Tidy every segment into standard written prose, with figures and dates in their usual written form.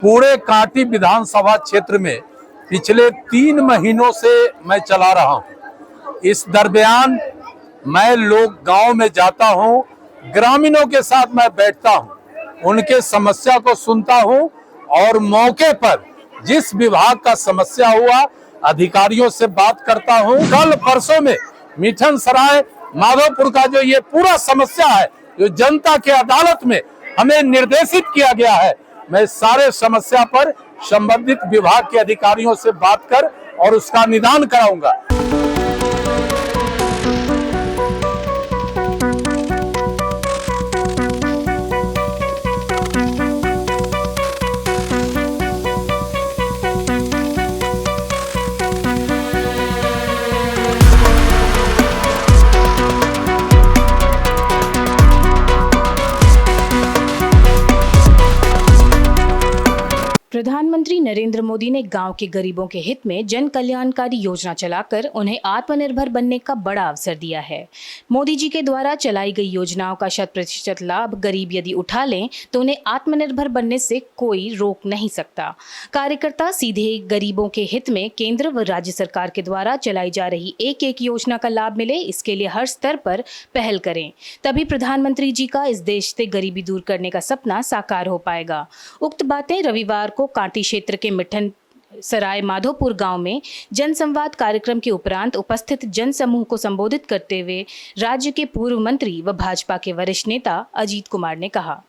पूरे कांटी विधानसभा क्षेत्र में पिछले 3 महीनों से मैं चला रहा हूं। इस दरमियान मैं लोग गांव में जाता हूं, ग्रामीणों के साथ मैं बैठता हूं, उनके समस्या को सुनता हूं और मौके पर जिस विभाग का समस्या हुआ अधिकारियों से बात करता हूं। कल परसों में मिठन सराय माधोपुर का जो ये पूरा समस्या है, जो जनता के अदालत में हमें निर्देशित किया गया है, मैं सारे समस्या पर संबंधित विभाग के अधिकारियों से बात कर और उसका निदान कराऊंगा। प्रधानमंत्री नरेंद्र मोदी ने गांव के गरीबों के हित में जन कल्याणकारी योजना चलाकर उन्हें आत्मनिर्भर बनने का बड़ा अवसर दिया है। मोदी जी के द्वारा चलाई गई योजनाओं का 100% लाभ गरीब यदि उठा लें तो उन्हें आत्मनिर्भर बनने से कोई रोक नहीं सकता। कार्यकर्ता सीधे गरीबों के हित में केंद्र व राज्य सरकार के द्वारा चलाई जा रही एक एक योजना का लाभ मिले, इसके लिए हर स्तर पर पहल करें, तभी प्रधानमंत्री जी का इस देश से गरीबी दूर करने का सपना साकार हो पाएगा। उक्त बातें रविवार को कांटी क्षेत्र के मिठन सराय माधोपुर गांव में जनसंवाद कार्यक्रम के उपरांत उपस्थित जन समूह को संबोधित करते हुए राज्य के पूर्व मंत्री व भाजपा के वरिष्ठ नेता अजीत कुमार ने कहा।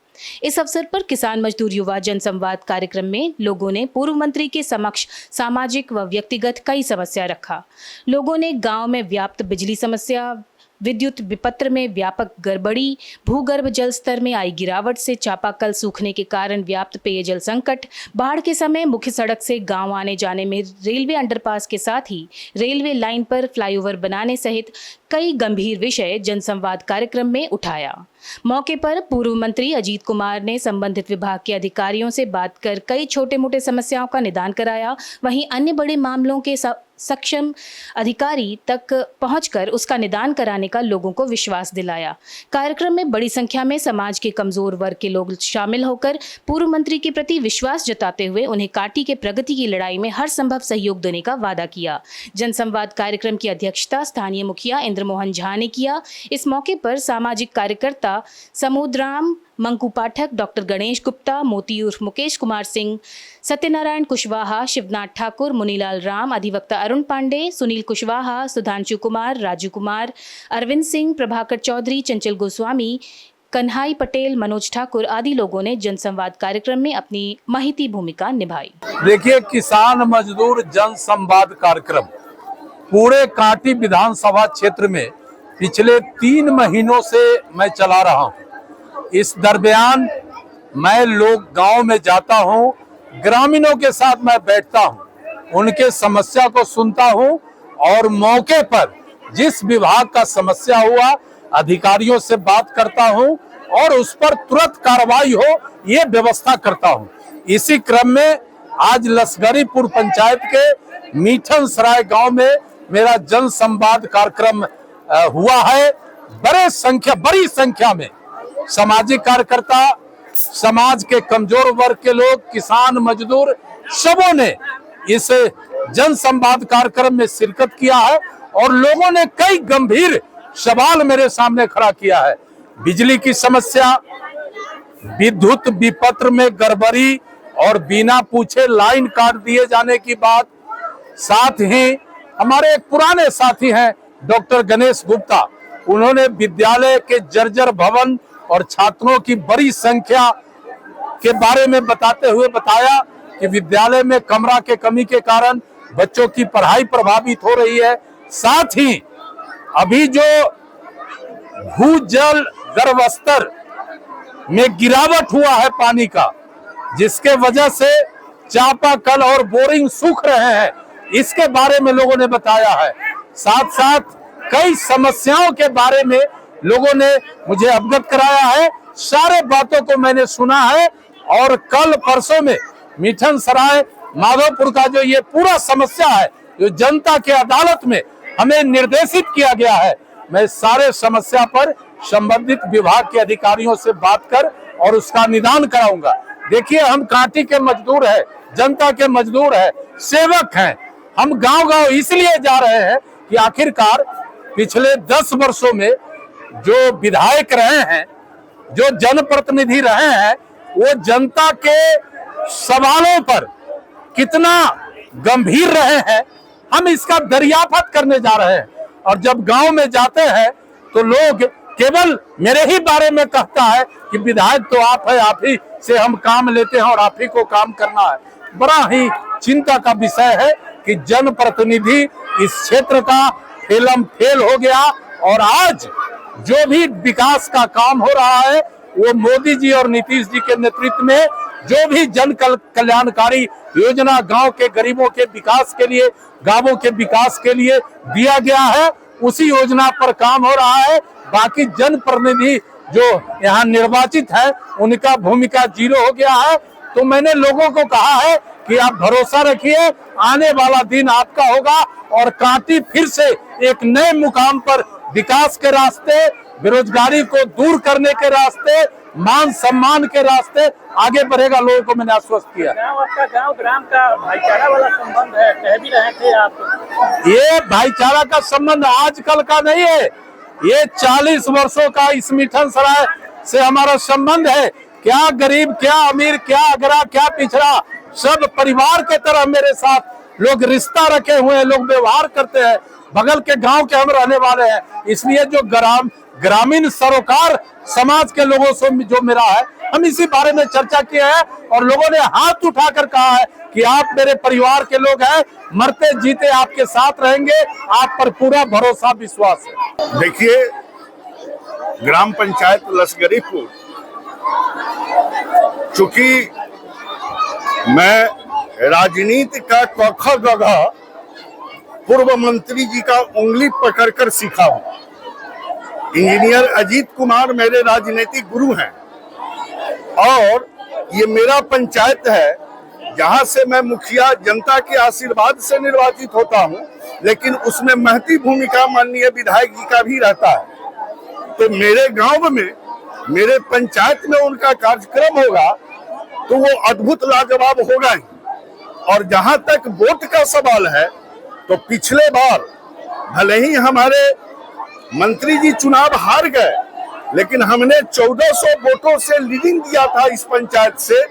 इस अवसर पर किसान मजदूर युवा जनसंवाद कार्यक्रम में लोगों ने पूर्व मंत्री के समक्ष सामाजिक व व्यक्तिगत कई समस्या रखा। लोगों ने गांव में व्याप्त बिजली समस्या, विद्युत विपत्र में व्यापक गड़बड़ी, भूगर्भ जल स्तर में आई गिरावट से चापाकल सूखने के कारण व्याप्त पेयजल संकट, बाढ़ के समय मुख्य सड़क से गांव आने जाने में रेलवे अंडरपास के साथ ही रेलवे लाइन पर फ्लाईओवर बनाने सहित कई गंभीर विषय जनसंवाद कार्यक्रम में उठाया। मौके पर पूर्व मंत्री अजीत कुमार ने संबंधित विभाग के अधिकारियों से बात कर कई छोटे मोटे समस्याओं का निदान कराया। वहीं अन्य बड़े मामलों के सक्षम अधिकारी तक पहुंचकर उसका निदान कराने का लोगों को विश्वास दिलाया। कार्यक्रम में बड़ी संख्या में समाज के कमजोर वर्ग के लोग शामिल होकर पूर्व मंत्री के प्रति विश्वास जताते हुए उन्हें कांटी के प्रगति की लड़ाई में हर संभव सहयोग देने का वादा किया। जनसंवाद कार्यक्रम की अध्यक्षता स्थानीय मुखिया इंद्रमोहन झा ने किया। इस मौके पर सामाजिक कार्यकर्ता समुद्राम मंकू पाठक, डॉक्टर गणेश गुप्ता, मोती उर्फ मुकेश कुमार सिंह, सत्यनारायण कुशवाहा, शिवनाथ ठाकुर, मुनीलाल राम, अधिवक्ता अरुण पांडे, सुनील कुशवाहा, सुधांशु कुमार, राजू कुमार, अरविंद सिंह, प्रभाकर चौधरी, चंचल गोस्वामी, कन्हाई पटेल, मनोज ठाकुर आदि लोगों ने जनसंवाद कार्यक्रम में अपनी महती भूमिका निभाई। देखिए, किसान मजदूर जनसंवाद कार्यक्रम पूरे कांटी विधानसभा क्षेत्र में पिछले 3 महीनों से मैं चला रहा हूं। इस दरमियान मैं लोग गांव में जाता हूं, ग्रामीणों के साथ मैं बैठता हूं, उनके समस्या को सुनता हूं और मौके पर जिस विभाग का समस्या हुआ अधिकारियों से बात करता हूं और उस पर तुरंत कार्रवाई हो ये व्यवस्था करता हूं। इसी क्रम में आज लसगरीपुर पंचायत के मिठन सराय गांव में मेरा जनसंवाद कार्यक्रम हुआ है। बड़ी संख्या में सामाजिक कार्यकर्ता, समाज के कमजोर वर्ग के लोग, किसान मजदूर सबों ने इस जनसंवाद कार्यक्रम में शिरकत किया है और लोगों ने कई गंभीर सवाल मेरे सामने खड़ा किया है। बिजली की समस्या, विद्युत विपत्र में गड़बड़ी और बिना पूछे लाइन काट दिए जाने की बात। साथ ही हमारे एक पुराने साथी हैं डॉक्टर गणेश गुप्ता, उन्होंने विद्यालय के जर्जर भवन और छात्रों की बड़ी संख्या के बारे में बताते हुए बताया कि विद्यालय में कमरा के कमी के कारण बच्चों की पढ़ाई प्रभावित हो रही है। साथ ही अभी जो भूजल गर्भ स्तर में गिरावट हुआ है पानी का, जिसके वजह से चापाकल और बोरिंग सूख रहे हैं, इसके बारे में लोगों ने बताया है। साथ साथ कई समस्याओं के बारे में लोगों ने मुझे अवगत कराया है। सारे बातों को मैंने सुना है और कल परसों में मिठन सराय माधोपुर का जो ये पूरा समस्या है, जो जनता के अदालत में हमें निर्देशित किया गया है, मैं सारे समस्या पर संबंधित विभाग के अधिकारियों से बात कर और उसका निदान कराऊंगा। देखिए, हम कांटी के मजदूर हैं, जनता के मजदूर हैं, सेवक हैं। हम गांव गांव इसलिए जा रहे हैं कि आखिरकार पिछले 10 वर्षों में जो विधायक रहे हैं, जो जनप्रतिनिधि रहे हैं, वो जनता के सवालों पर कितना गंभीर रहे हैं, हम इसका दरियाफत करने जा रहे हैं। और जब गांव में जाते हैं तो लोग केवल मेरे ही बारे में कहता है कि विधायक तो आप है, आप ही से हम काम लेते हैं और आप ही को काम करना है। बड़ा ही चिंता का विषय है कि जनप्रतिनिधि इस क्षेत्र का फेल हो गया। और आज जो भी विकास का काम हो रहा है वो मोदी जी और नीतीश जी के नेतृत्व में जो भी जन कल्याणकारी योजना गांव के गरीबों के विकास के लिए, गांवों के विकास के लिए दिया गया है, उसी योजना पर काम हो रहा है। बाकी जनप्रतिनिधि जो यहाँ निर्वाचित है उनका भूमिका जीरो हो गया है। तो मैंने लोगों को कहा है कि आप भरोसा रखिए, आने वाला दिन आपका होगा और कांटी फिर से एक नए मुकाम पर विकास के रास्ते, बेरोजगारी को दूर करने के रास्ते, मान सम्मान के रास्ते आगे बढ़ेगा। लोगों को मैंने आश्वस्त किया। आपका गांव ग्राम का भाईचारा वाला संबंध है, कह भी रहे थे आप। ये भाईचारा का संबंध आजकल का नहीं है, ये 40 वर्षों का इस मिठन सराय से हमारा संबंध है। क्या गरीब, क्या अमीर, क्या अगरा, क्या पिछड़ा, सब परिवार के तरह मेरे साथ लोग रिश्ता रखे हुए हैं, लोग व्यवहार करते हैं। बगल के गांव के हम रहने वाले हैं, इसलिए जो ग्रामीण सरोकार समाज के लोगों से जो मेरा है, हम इसी बारे में चर्चा किए हैं और लोगों ने हाथ उठाकर कहा है कि आप मेरे परिवार के लोग हैं, मरते जीते आपके साथ रहेंगे, आप पर पूरा भरोसा विश्वास है। देखिए, ग्राम पंचायत लसगरीपुर, चूंकि मैं राजनीति का कख गघ पूर्व मंत्री जी का उंगली पकड़कर सीखा हूं। इंजीनियर अजीत कुमार मेरे राजनीतिक गुरु हैं और ये मेरा पंचायत है जहां से मैं मुखिया जनता के आशीर्वाद से निर्वाचित होता हूं, लेकिन उसमें महती भूमिका माननीय विधायक जी का भी रहता है। तो मेरे गांव में, मेरे पंचायत में उनका कार्यक्रम होगा तो वो अद्भुत लाजवाब होगा ही। और जहां तक वोट का सवाल है तो पिछले बार भले ही हमारे मंत्री जी चुनाव हार गए, लेकिन हमने 1400 वोटों से लीडिंग दिया था इस पंचायत से।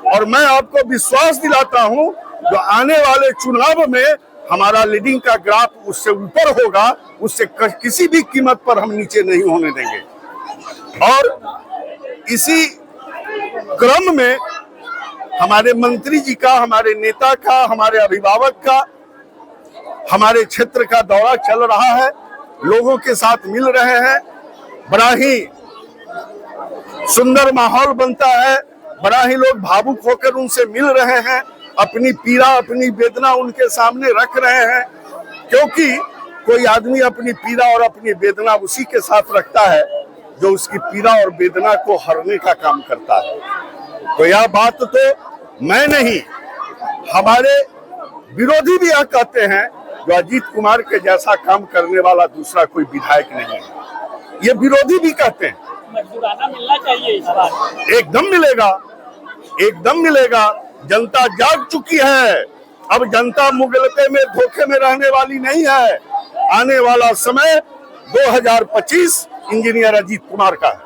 और मैं आपको विश्वास दिलाता हूं जो आने वाले चुनाव में हमारा लीडिंग का ग्राफ उससे ऊपर होगा, उससे किसी भी कीमत पर हम नीचे नहीं होने देंगे। और इसी क्रम में हमारे मंत्री जी का, हमारे नेता का, हमारे अभिभावक का, हमारे क्षेत्र का दौरा चल रहा है, लोगों के साथ मिल रहे हैं। बड़ा ही सुंदर माहौल बनता है, बड़ा ही लोग भावुक होकर उनसे मिल रहे हैं, अपनी पीड़ा, अपनी वेदना उनके सामने रख रहे हैं। क्योंकि कोई आदमी अपनी पीड़ा और अपनी वेदना उसी के साथ रखता है जो उसकी पीड़ा और वेदना को हरने का काम करता है। तो यह बात तो मैं नहीं, हमारे विरोधी भी यह कहते हैं जो अजीत कुमार के जैसा काम करने वाला दूसरा कोई विधायक नहीं है। ये विरोधी भी कहते हैं। मजदूराना मिलना चाहिए इस बार। एकदम मिलेगा, एकदम मिलेगा। जनता जाग चुकी है, अब जनता मुगलते में, धोखे में रहने वाली नहीं है। आने वाला समय 2025 इंजीनियर अजीत कुमार का है।